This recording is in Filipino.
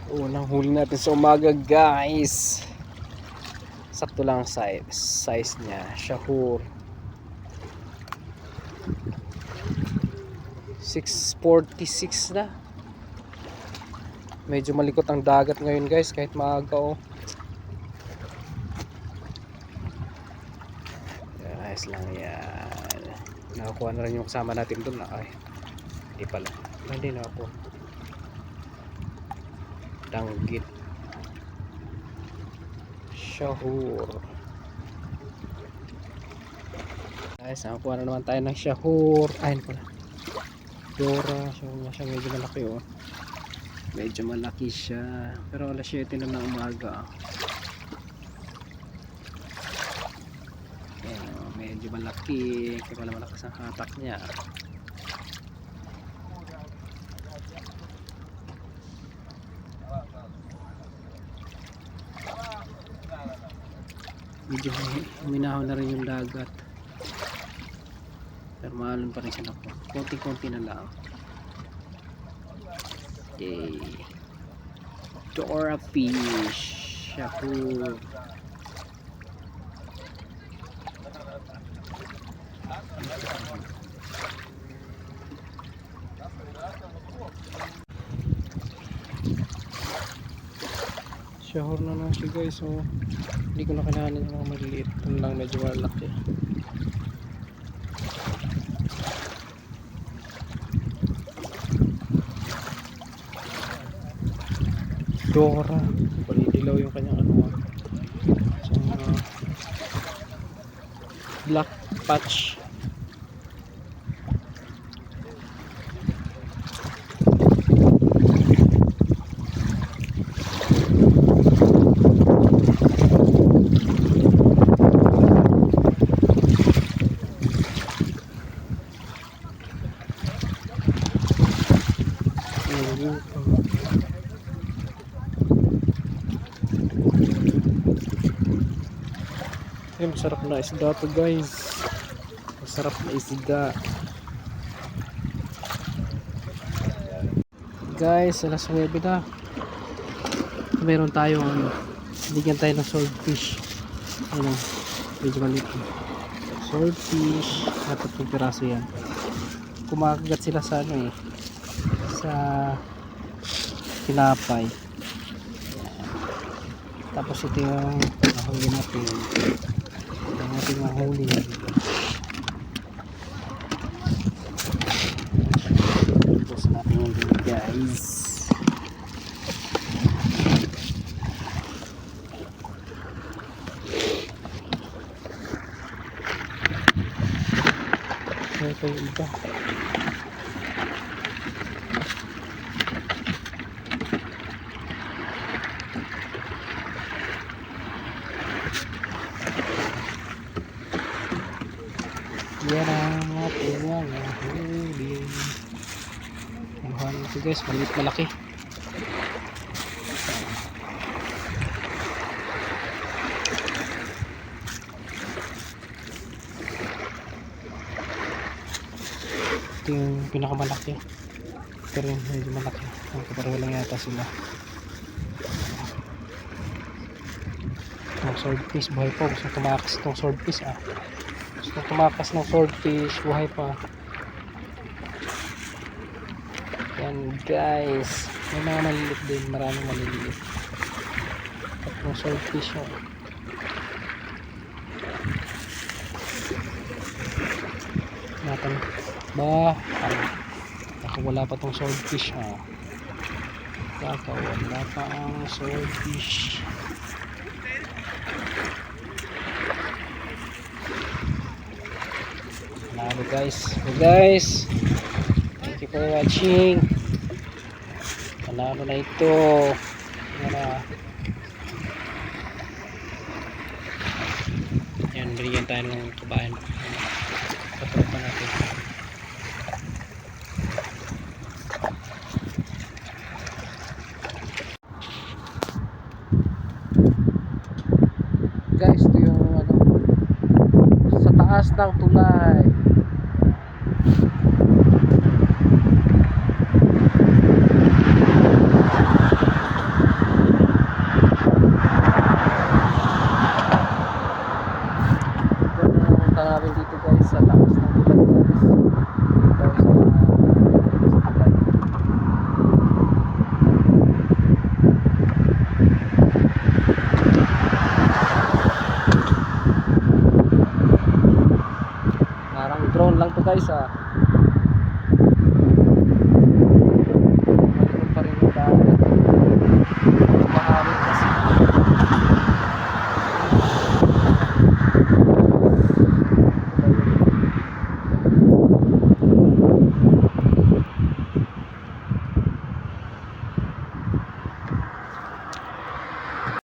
Unang huli natin sa umaga, guys. Sakto lang size niya. Shahur 646 na. Medyo malikot ang dagat ngayon, guys, kahit maaga. Guys lang yan. Nakakuha na rin yung kasama natin dun. Ay, hindi pala. Hindi na ako. Danggit. Shahur. Guys, nakakuha na naman tayo ng shahur. Ayun pala. Dora. Siya medyo malaki, oh. Medyo malaki siya. Pero alas 7 na ng umaga. Ayan, oh, medyo malaki. Kaya pala malakas ang hatak niya. Medyo huminahon na rin yung dagat. Pero maalon pa rin siya, ako konti-konti na lang. Okay, Dora fish. Shahur. Shahur na lang siya, guys. So hindi ko na kailangan ng mga maliliit. Ito lang medyo malaki. Dora. Palidilaw yung kanyang ano. So, black patch. Ay, masarap na isda to, guys. Masarap na isda. Guys, alas 9 na. Meron tayong bigyan tayo ng swordfish. Ano, medyo maliit. Swordfish, 3 piraso yan. Kumakagat sila sa ano, sa tinapay. Tapos ito yung nahuli natin. Ang ating nahuli natin. Tapos natin yung dito, guys. Ito yung iba. Yan ang ating mga huli. Ang ito, guys, maliit malaki. Ito yung pinakamalaki. Ito rin medyo malaki. Ang kapareho lang yata sila. Ang swordfish, buhay po. Gusto tumakas itong swordfish, Gusto tumakas ng swordfish, buhay pa. Yan, guys. May mga maliliit din, maraming maliliit. At yung swordfish, natin ba, wala pa tong swordfish, wala pa ang swordfish. Hello, guys, thank you for watching. Panalo na ito. Yan, binigyan tayo ng kabayan. Patropa natin. Guys, ito yung sa taas ng tulay. dahon lang to guys ah.